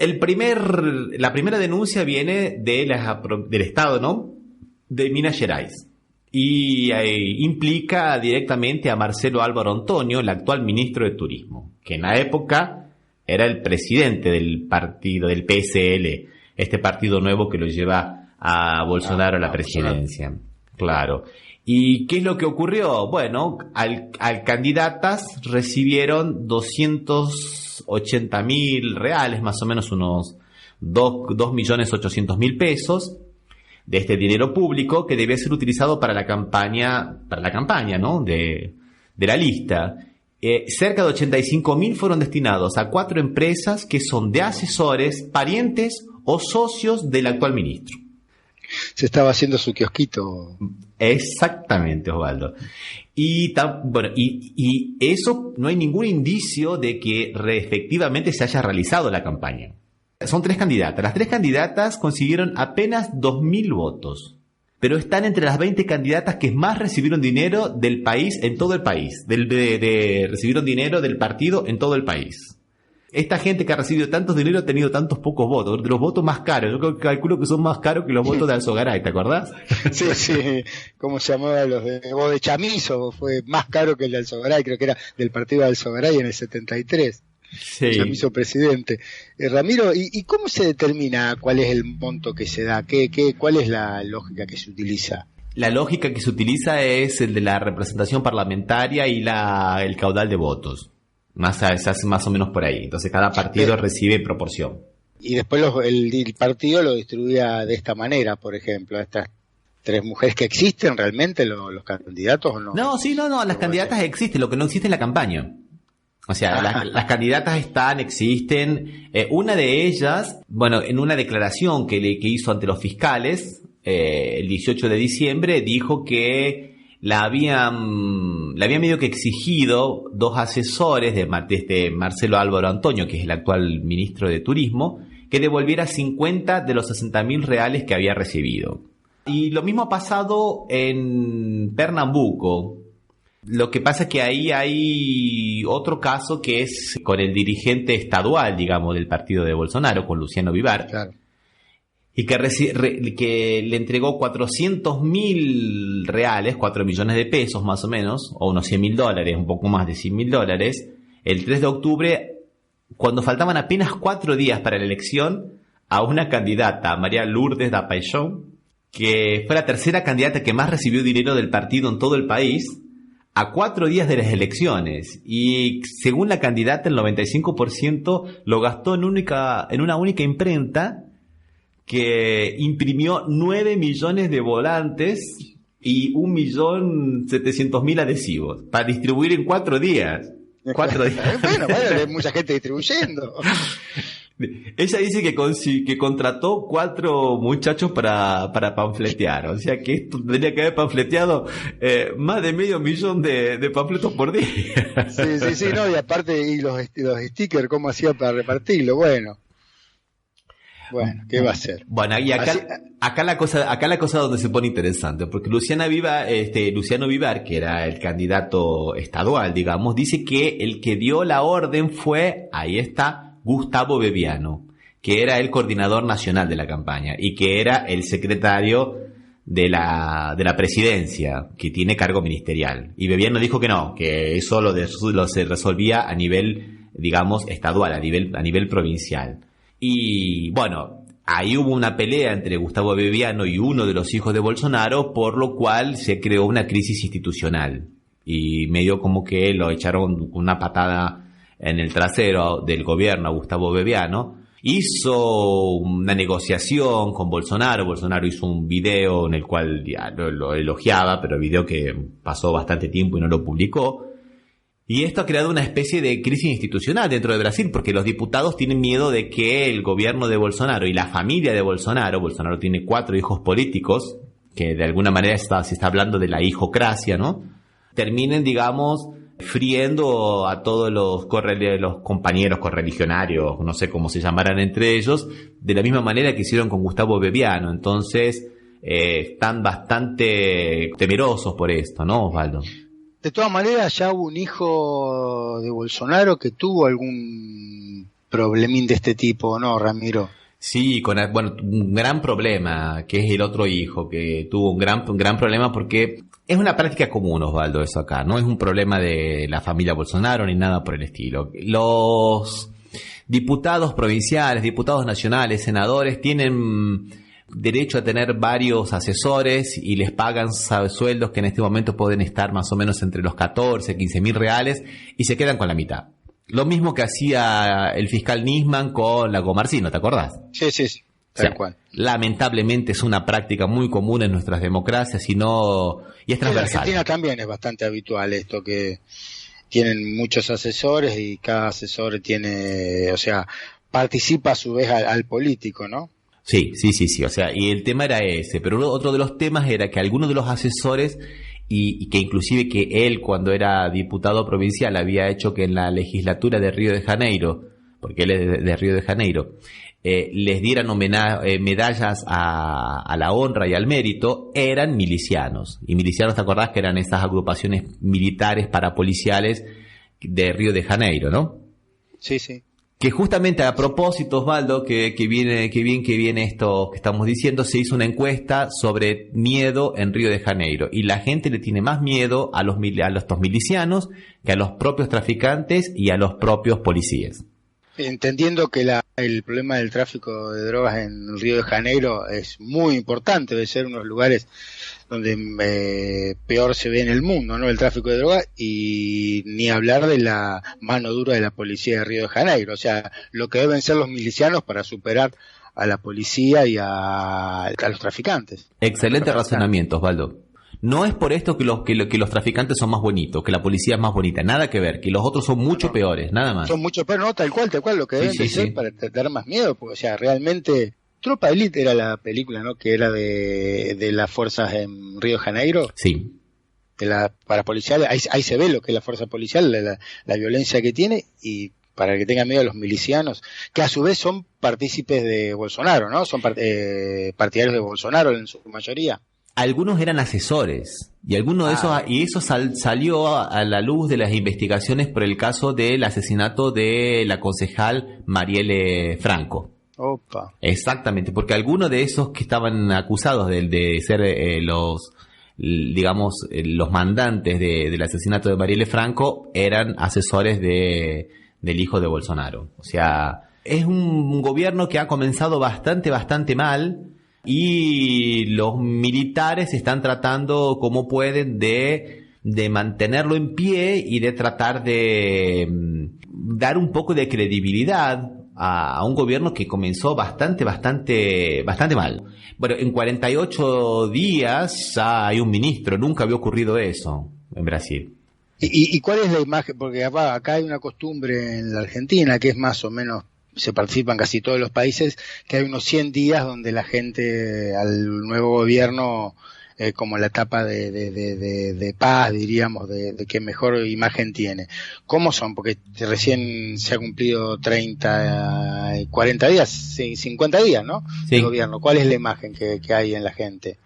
La primera denuncia viene del Estado, ¿no? De Minas Gerais. Y implica directamente a Marcelo Álvaro Antonio, el actual ministro de Turismo, que en la época era el presidente del partido, del PSL, este partido nuevo que lo lleva a Bolsonaro a la presidencia. Claro. ¿Y qué es lo que ocurrió? Bueno, al candidatas recibieron 280.000 reales, más o menos unos 2.800.000 pesos, de este dinero público que debía ser utilizado para la campaña, ¿no? de la lista. Cerca de 85.000 fueron destinados a 4 empresas que son de asesores, parientes o socios del actual ministro. Se estaba haciendo su kiosquito. Exactamente, Osvaldo. Y eso, no hay ningún indicio de que efectivamente se haya realizado la campaña. Son 3 candidatas. Las 3 candidatas consiguieron apenas 2.000 votos, pero están entre las 20 candidatas que más recibieron dinero del país, en todo el país. Recibieron dinero del partido en todo el país. Esta gente que ha recibido tantos dinero ha tenido tantos pocos votos. De los votos más caros, yo calculo que son más caros que los votos de Alzogaray, ¿te acordás? Sí. ¿Cómo se llamaba los de Chamizo? Fue más caro que el de Alzogaray, creo que era del partido de Alzogaray en el 73. Sí. Chamizo presidente. Ramiro, ¿y cómo se determina cuál es el monto que se da? ¿Cuál es la lógica que se utiliza? La lógica que se utiliza es el de la representación parlamentaria y el caudal de votos. Se hace más o menos por ahí. Entonces cada partido recibe proporción. Y después el partido lo distribuía de esta manera, por ejemplo, a estas 3 mujeres que existen realmente, los candidatos, ¿o no? No, las candidatas existen, lo que no existe es la campaña. O sea, las candidatas existen. Una de ellas, bueno, en una declaración que hizo ante los fiscales, el 18 de diciembre, dijo que le habían medio que exigido dos asesores de Marcelo Álvaro Antonio, que es el actual ministro de Turismo, que devolviera 50 de los 60.000 reales que había recibido. Y lo mismo ha pasado en Pernambuco. Lo que pasa es que ahí hay otro caso que es con el dirigente estadual, digamos, del partido de Bolsonaro, con Luciano Bivar, Claro. y que le entregó 400.000 reales, 4 millones de pesos más o menos, o unos $100.000, un poco más de $100.000, el 3 de octubre, cuando faltaban apenas 4 días para la elección, a una candidata, María Lourdes da Paixão, que fue la tercera candidata que más recibió dinero del partido en todo el país, a 4 días de las elecciones. Y según la candidata, el 95% lo gastó en una única imprenta que imprimió 9 millones de volantes y 1.700.000 adhesivos para distribuir en 4 días. 4 días. Bueno, hay mucha gente distribuyendo. Ella dice que contrató 4 muchachos para panfletear. O sea que esto tendría que haber panfleteado más de 500.000 de panfletos por día. Sí, no, y aparte, y los stickers, ¿cómo hacía para repartirlo? Bueno, ¿qué va a hacer? Bueno, y acá la cosa donde se pone interesante, porque Luciano Bivar, que era el candidato estadual, digamos, dice que el que dio la orden fue, ahí está, Gustavo Bebiano, que era el coordinador nacional de la campaña y que era el secretario de la presidencia, que tiene cargo ministerial. Y Bebiano dijo que no, que eso se resolvía a nivel, digamos, estadual, a nivel provincial. Y bueno, ahí hubo una pelea entre Gustavo Bebiano y uno de los hijos de Bolsonaro, por lo cual se creó una crisis institucional. Y medio como que lo echaron una patada en el trasero del gobierno a Gustavo Bebiano. Hizo una negociación con Bolsonaro. Bolsonaro hizo un video en el cual ya lo elogiaba, pero video que pasó bastante tiempo y no lo publicó. Y esto ha creado una especie de crisis institucional dentro de Brasil, porque los diputados tienen miedo de que el gobierno de Bolsonaro y la familia de Bolsonaro tiene 4 hijos políticos, que de alguna manera se está hablando de la hijocracia, ¿no? Terminen, digamos, friendo a todos los compañeros correligionarios, no sé cómo se llamaran entre ellos, de la misma manera que hicieron con Gustavo Bebiano. Entonces, están bastante temerosos por esto, ¿no, Osvaldo? De todas maneras, ya hubo un hijo de Bolsonaro que tuvo algún problemín de este tipo, ¿no, Ramiro? Sí, un gran problema, que es el otro hijo, que tuvo un gran problema porque es una práctica común, Osvaldo, eso acá. No es un problema de la familia Bolsonaro ni nada por el estilo. Los diputados provinciales, diputados nacionales, senadores tienen derecho a tener varios asesores y les pagan sueldos que en este momento pueden estar más o menos entre los 14, 15.000 reales y se quedan con la mitad. Lo mismo que hacía el fiscal Nisman con la Comarcino, ¿te acordás? Sí, tal cual. Lamentablemente es una práctica muy común en nuestras democracias y es transversal. En Argentina también es bastante habitual esto, que tienen muchos asesores y cada asesor participa a su vez al político, ¿no? Sí, o sea, y el tema era ese, pero otro de los temas era que algunos de los asesores, y que inclusive que él cuando era diputado provincial había hecho que en la legislatura de Río de Janeiro, porque él es de Río de Janeiro, les dieran medallas a la honra y al mérito, eran milicianos. Y milicianos, ¿te acordás que eran esas agrupaciones militares parapoliciales de Río de Janeiro, no? Sí. Que justamente a propósito, Osvaldo, que viene esto que estamos diciendo, se hizo una encuesta sobre miedo en Río de Janeiro y la gente le tiene más miedo a estos milicianos que a los propios traficantes y a los propios policías. Entendiendo que el problema del tráfico de drogas en Río de Janeiro es muy importante, debe ser uno de los lugares donde peor se ve en el mundo, ¿no? El tráfico de drogas, y ni hablar de la mano dura de la policía de Río de Janeiro, o sea, lo que deben ser los milicianos para superar a la policía y a los traficantes. Excelente razonamiento, Osvaldo. No es por esto que los traficantes son más bonitos, que la policía es más bonita, nada que ver, que los otros son mucho peores, nada más. Son mucho peores, no, tal cual, lo que deben de ser para dar más miedo, porque, o sea, realmente... Tropa Elite era la película, ¿no? Que era de las fuerzas en Río de Janeiro. Sí. De la parapolicial, ahí se ve lo que es la fuerza policial, la violencia que tiene, y para que tengan miedo a los milicianos, que a su vez son partícipes de Bolsonaro, ¿no? Son partidarios de Bolsonaro en su mayoría. Algunos eran asesores, y algunos de esos, y eso salió a la luz de las investigaciones por el caso del asesinato de la concejal Marielle Franco. Opa. Exactamente, porque algunos de esos que estaban acusados de ser los mandantes del asesinato de Marielle Franco eran asesores del hijo de Bolsonaro. O sea, es un gobierno que ha comenzado bastante mal, y los militares están tratando como pueden de mantenerlo en pie y de tratar de dar un poco de credibilidad a un gobierno que comenzó bastante mal. Bueno, en 48 días ya hay un ministro, nunca había ocurrido eso en Brasil. ¿Y cuál es la imagen? Porque acá hay una costumbre en la Argentina que es más o menos, se participa en casi todos los países, que hay unos 100 días donde la gente al nuevo gobierno, como la etapa de paz, diríamos, de que mejor imagen tiene. ¿Cómo son? Porque recién se ha cumplido 30, 40 días, 50 días, ¿no? Sí. El gobierno. ¿Cuál es la imagen que hay en la gente?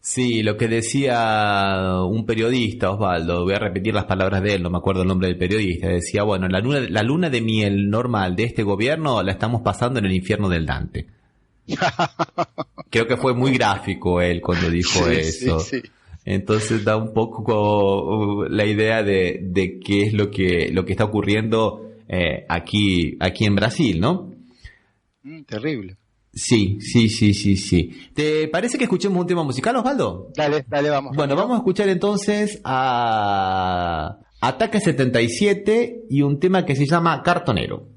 Sí, lo que decía un periodista, Osvaldo, voy a repetir las palabras de él, no me acuerdo el nombre del periodista, decía, bueno, la luna de miel normal de este gobierno la estamos pasando en el infierno del Dante. Creo que fue muy gráfico él cuando dijo eso. Sí. Entonces da un poco la idea de qué es lo que está ocurriendo aquí en Brasil, ¿no? Terrible. Sí. ¿Te parece que escuchemos un tema musical, Osvaldo? Dale, vamos. Bueno, vamos a escuchar entonces a Ataque 77 y un tema que se llama Cartonero.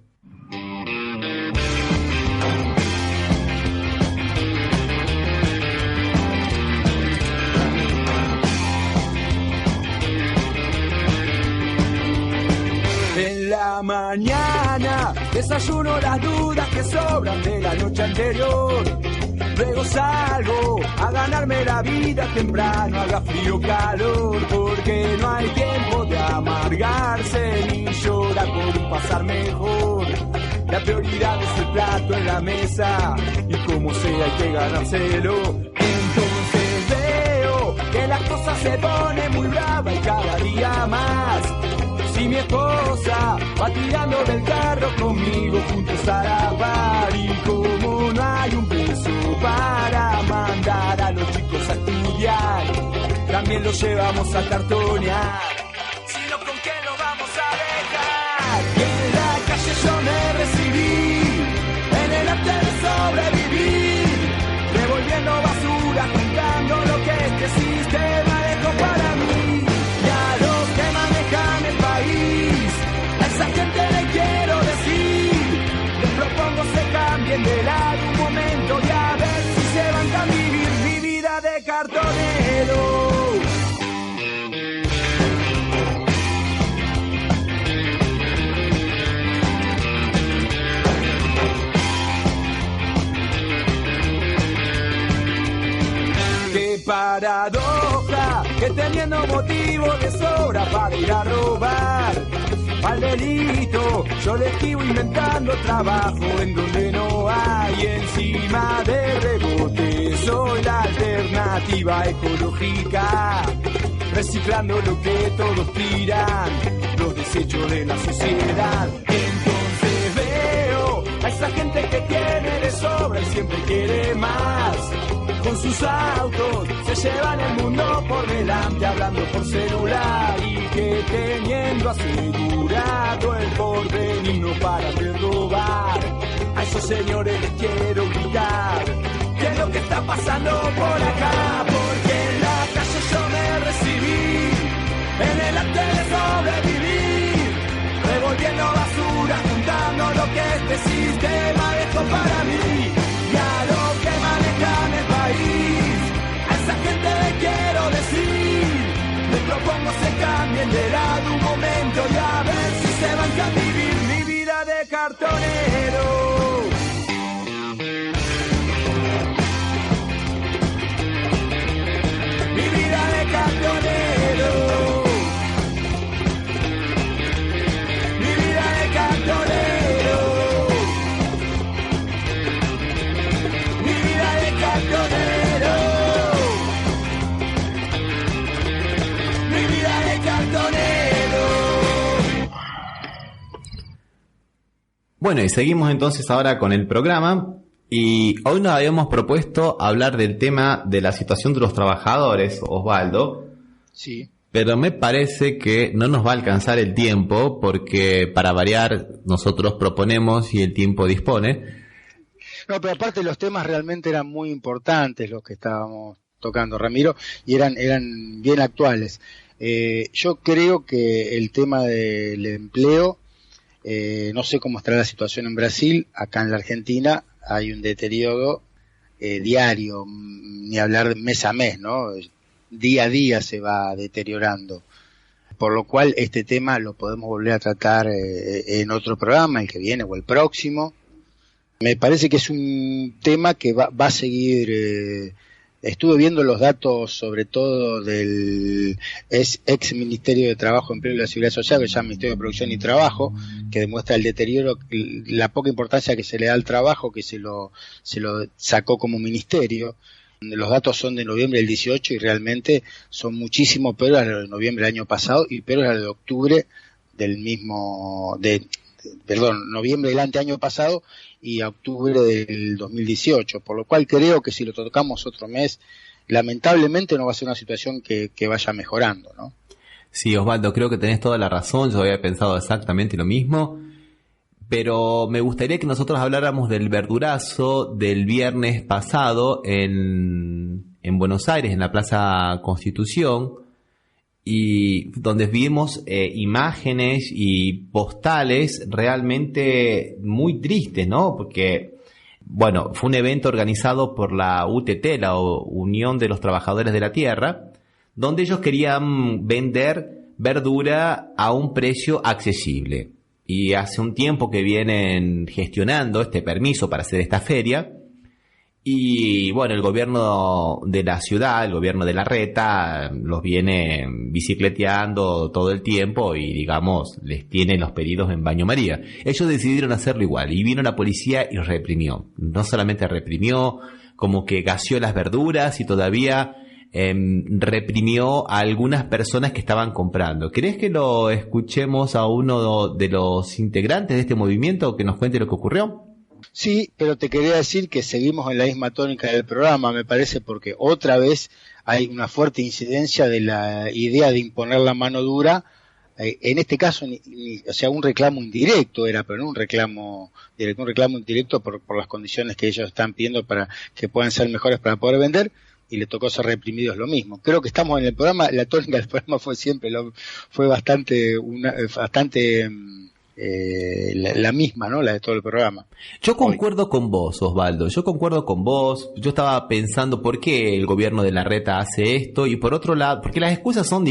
En la mañana desayuno las dudas que sobran de la noche anterior. Luego salgo a ganarme la vida temprano, haga frío o calor, porque no hay tiempo de amargarse ni llorar por un pasar mejor. La prioridad es el plato en la mesa y como sea hay que ganárselo. Entonces veo que la cosa se pone muy brava y cada día más. Si mi esposa va tirando del carro conmigo juntos a la par, y como no hay un peso para mandar a los chicos a estudiar, también los llevamos a cartonear. Si no, ¿con qué nos vamos a dejar? Y en la calle yo me recibí, en el arte de sobrevivir, devolviendo basura, juntando lo que este sistema dejó para mí. A esa gente le quiero decir, les propongo se cambien de lado un momento y a ver si se van a vivir mi vida de cartonero. Qué paradoja, que teniendo motivo de sobra para ir a robar al delito, yo le esquivo inventando trabajo en donde no hay. Encima de rebote soy la alternativa ecológica, reciclando lo que todos tiran, los desechos de la sociedad. Entonces veo a esa gente que tiene de sobra y siempre quiere más. Con sus autos se llevan el mundo por delante, hablando por celular, y que teniendo asegurado el porvenir no paran de robar. A esos señores les quiero gritar, ¿qué es lo que está pasando por acá? Porque en la calle yo me recibí, en el arte de sobrevivir, revolviendo basura, juntando lo que este sistema dejó para mí. Y a los que manejan el país, a esa gente le quiero decir, cartonero. Mi vida de cartonero. Mi vida de cartonero. Mi vida de cartonero. Mi vida de cartonero. Bueno, y seguimos entonces ahora con el programa. Y hoy nos habíamos propuesto hablar del tema de la situación de los trabajadores, Osvaldo. Sí. Pero me parece que no nos va a alcanzar el tiempo porque para variar nosotros proponemos y el tiempo dispone. No, pero aparte los temas realmente eran muy importantes los que estábamos tocando, Ramiro, y eran bien actuales. Yo creo que el tema del empleo, no sé cómo estará la situación en Brasil, acá en la Argentina hay un deterioro diario, ni hablar mes a mes, ¿no? Día a día se va deteriorando. Por lo cual este tema lo podemos volver a tratar en otro programa, el que viene o el próximo. Me parece que es un tema que va a seguir. Estuve viendo los datos sobre todo del ex Ministerio de Trabajo, Empleo y la Seguridad Social, que se llama Ministerio de Producción y Trabajo, que demuestra el deterioro, la poca importancia que se le da al trabajo, que se lo sacó como ministerio. Los datos son de noviembre del 18 y realmente son muchísimo peores a los de noviembre del año pasado y peores a los de octubre noviembre del año pasado y a octubre del 2018, por lo cual creo que si lo tocamos otro mes, lamentablemente no va a ser una situación que vaya mejorando, ¿no? Sí, Osvaldo, creo que tenés toda la razón, yo había pensado exactamente lo mismo, pero me gustaría que nosotros habláramos del verdurazo del viernes pasado en Buenos Aires, en la Plaza Constitución, y donde vimos imágenes y postales realmente muy tristes, ¿no? Porque, bueno, fue un evento organizado por la UTT, la Unión de los Trabajadores de la Tierra, donde ellos querían vender verdura a un precio accesible. Y hace un tiempo que vienen gestionando este permiso para hacer esta feria. Y bueno, el gobierno de la ciudad, el gobierno de Larreta, los viene bicicleteando todo el tiempo y, digamos, les tiene los pedidos en baño María. Ellos decidieron hacerlo igual y vino la policía y los reprimió. No solamente reprimió, como que gaseó las verduras y todavía reprimió a algunas personas que estaban comprando. ¿Querés que lo escuchemos a uno de los integrantes de este movimiento que nos cuente lo que ocurrió? Sí, pero te quería decir que seguimos en la misma tónica del programa, me parece, porque otra vez hay una fuerte incidencia de la idea de imponer la mano dura, en este caso, o sea, un reclamo indirecto era, pero no un reclamo directo, un reclamo indirecto por las condiciones que ellos están pidiendo para que puedan ser mejores para poder vender, y le tocó ser reprimidos lo mismo. Creo que estamos en el programa, la tónica del programa fue siempre, fue bastante la misma, ¿no? La de todo el programa. Yo concuerdo con vos, Osvaldo. Yo concuerdo con vos. Yo estaba pensando por qué el gobierno de Larreta hace esto y por otro lado, porque las excusas son,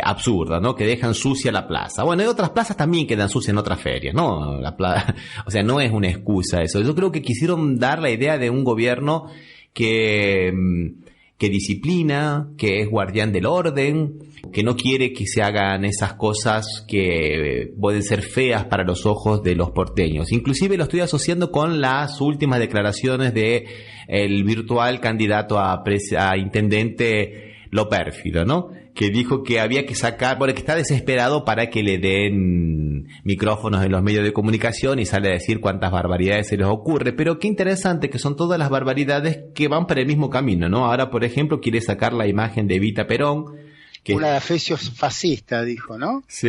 absurdas, ¿no? Que dejan sucia la plaza. Bueno, hay otras plazas también que dan sucia en otras ferias, ¿no? O sea, no es una excusa eso. Yo creo que quisieron dar la idea de un gobierno que disciplina, que es guardián del orden, que no quiere que se hagan esas cosas que pueden ser feas para los ojos de los porteños. Inclusive lo estoy asociando con las últimas declaraciones de el virtual candidato a intendente Lopérfido, ¿no? Que dijo que había que sacar, que está desesperado para que le den micrófonos en los medios de comunicación y sale a decir cuántas barbaridades se les ocurre. Pero qué interesante que son todas las barbaridades que van para el mismo camino, ¿no? Ahora, por ejemplo, quiere sacar la imagen de Evita Perón. Una de Afesio fascista, dijo, ¿no? Sí,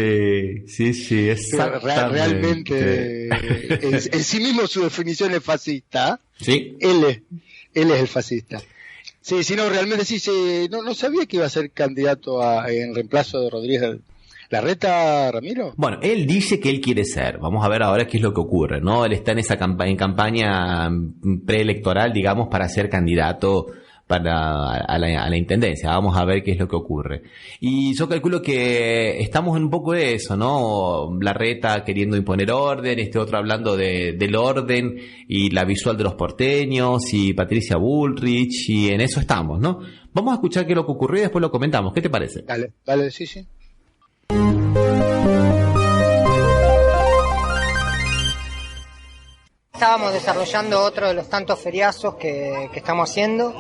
exactamente. Realmente, en sí mismo su definición es fascista. Sí. Él es el fascista. Sí, si no, realmente sí, no sabía que iba a ser candidato en reemplazo de Rodríguez Larreta, Ramiro. Bueno, él dice que él quiere ser. Vamos a ver ahora qué es lo que ocurre, ¿no? Él está en esa campaña preelectoral, digamos, para ser candidato a la intendencia. Vamos a ver qué es lo que ocurre. Y yo calculo que estamos en un poco de eso, ¿no? Larreta queriendo imponer orden, este otro hablando del orden y la visual de los porteños, y Patricia Bullrich, y en eso estamos, ¿no? Vamos a escuchar qué es lo que ocurrió y después lo comentamos. ¿Qué te parece? Dale, sí. Estábamos desarrollando otro de los tantos feriazos que estamos haciendo.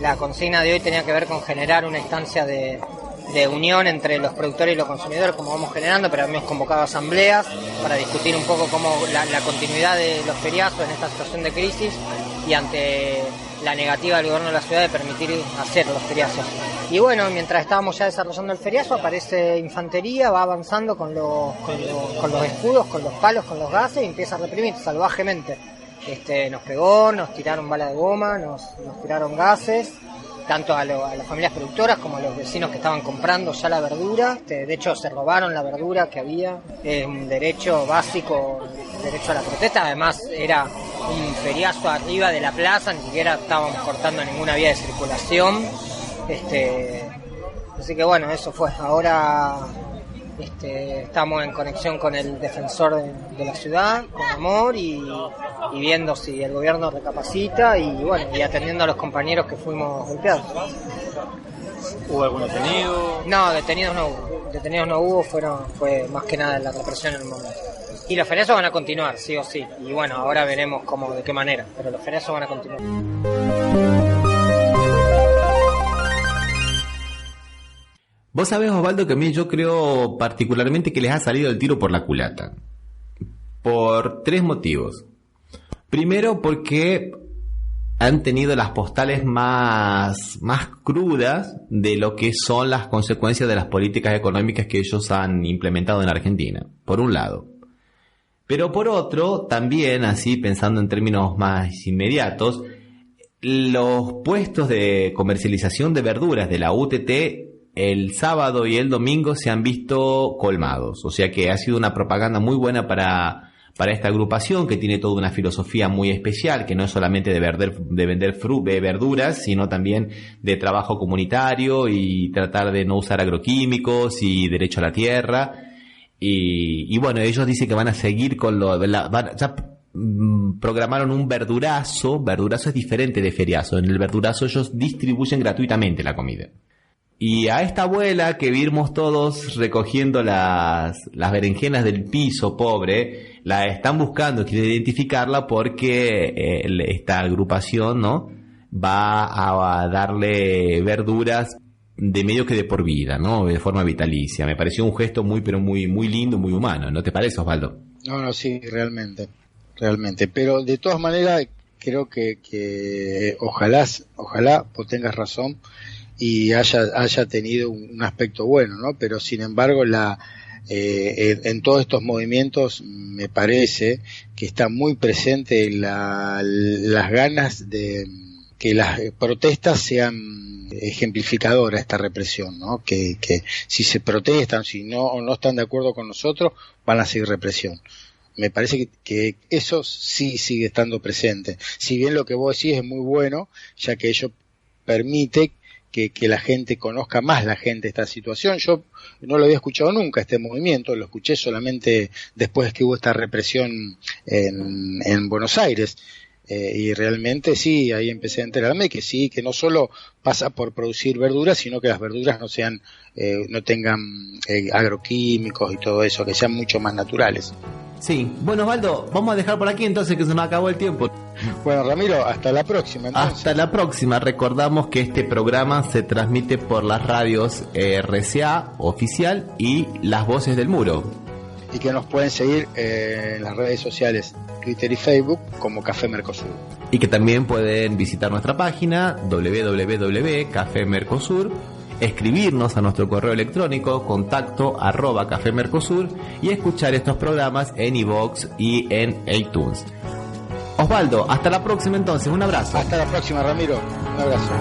La consigna de hoy tenía que ver con generar una instancia de unión entre los productores y los consumidores, como vamos generando, pero hemos convocado asambleas para discutir un poco cómo la continuidad de los feriazos en esta situación de crisis y ante la negativa del gobierno de la ciudad de permitir hacer los feriazos. Y bueno, mientras estábamos ya desarrollando el feriazo, aparece Infantería, va avanzando con los escudos, con los palos, con los gases, y empieza a reprimir salvajemente. Nos pegó, nos tiraron bala de goma, nos tiraron gases, tanto a las familias productoras como a los vecinos que estaban comprando ya la verdura. De hecho, se robaron la verdura que había. Es un derecho básico, derecho a la protesta. Además, era un feriazo arriba de la plaza, ni siquiera estábamos cortando ninguna vía de circulación. Así que bueno, eso fue. Ahora estamos en conexión con el defensor de la ciudad, con Amor, y viendo si el gobierno recapacita y bueno, y atendiendo a los compañeros que fuimos golpeados. ¿Hubo algún detenido? No, detenidos no hubo, fue más que nada la represión en el momento. Y los feriazos van a continuar, sí o sí. Y bueno, ahora veremos de qué manera, pero los feriazos van a continuar. Vos sabés, Osvaldo, que a mí yo creo particularmente que les ha salido el tiro por la culata. Por 3 motivos. Primero, porque han tenido las postales más crudas de lo que son las consecuencias de las políticas económicas que ellos han implementado en Argentina, por un lado. Pero por otro, también, así pensando en términos más inmediatos, los puestos de comercialización de verduras de la UTT el sábado y el domingo se han visto colmados. O sea que ha sido una propaganda muy buena para esta agrupación, que tiene toda una filosofía muy especial, que no es solamente de vender verduras, sino también de trabajo comunitario y tratar de no usar agroquímicos y derecho a la tierra. Y bueno, ellos dicen que van a seguir con programaron un verdurazo. Verdurazo es diferente de feriazo. En el verdurazo ellos distribuyen gratuitamente la comida. Y a esta abuela que vimos todos recogiendo las berenjenas del piso pobre, la están buscando, quieren identificarla porque esta agrupación, ¿no?, va a darle verduras de medio que de por vida, ¿no?, de forma vitalicia. Me pareció un gesto muy lindo, muy humano. ¿No te parece, Osvaldo? No, sí, realmente. Pero de todas maneras creo que ojalá vos tengas razón y haya tenido un aspecto bueno, ¿no? Pero sin embargo en todos estos movimientos me parece que está muy presente las ganas de que las protestas sean ejemplificadoras, esta represión, ¿no? Que si se protestan, si no están de acuerdo con nosotros, van a seguir represión. Me parece que eso sí sigue estando presente. Si bien lo que vos decís es muy bueno, ya que ello permite que la gente conozca más esta situación. Yo no lo había escuchado nunca, este movimiento, lo escuché solamente después que hubo esta represión en Buenos Aires. Y realmente sí, ahí empecé a enterarme que sí, que no solo pasa por producir verduras, sino que las verduras no tengan agroquímicos y todo eso, que sean mucho más naturales. Sí, bueno, Osvaldo, vamos a dejar por aquí entonces, que se nos acabó el tiempo. Bueno, Ramiro, hasta la próxima entonces. Hasta la próxima. Recordamos que este programa se transmite por las radios RCA Oficial y Las Voces del Muro. Y que nos pueden seguir en las redes sociales, Twitter y Facebook, como Café Mercosur. Y que también pueden visitar nuestra página www.cafemercosur, escribirnos a nuestro correo electrónico contacto@cafemercosur y escuchar estos programas en iVoox y en iTunes. Osvaldo, hasta la próxima entonces, un abrazo. Hasta la próxima, Ramiro, un abrazo.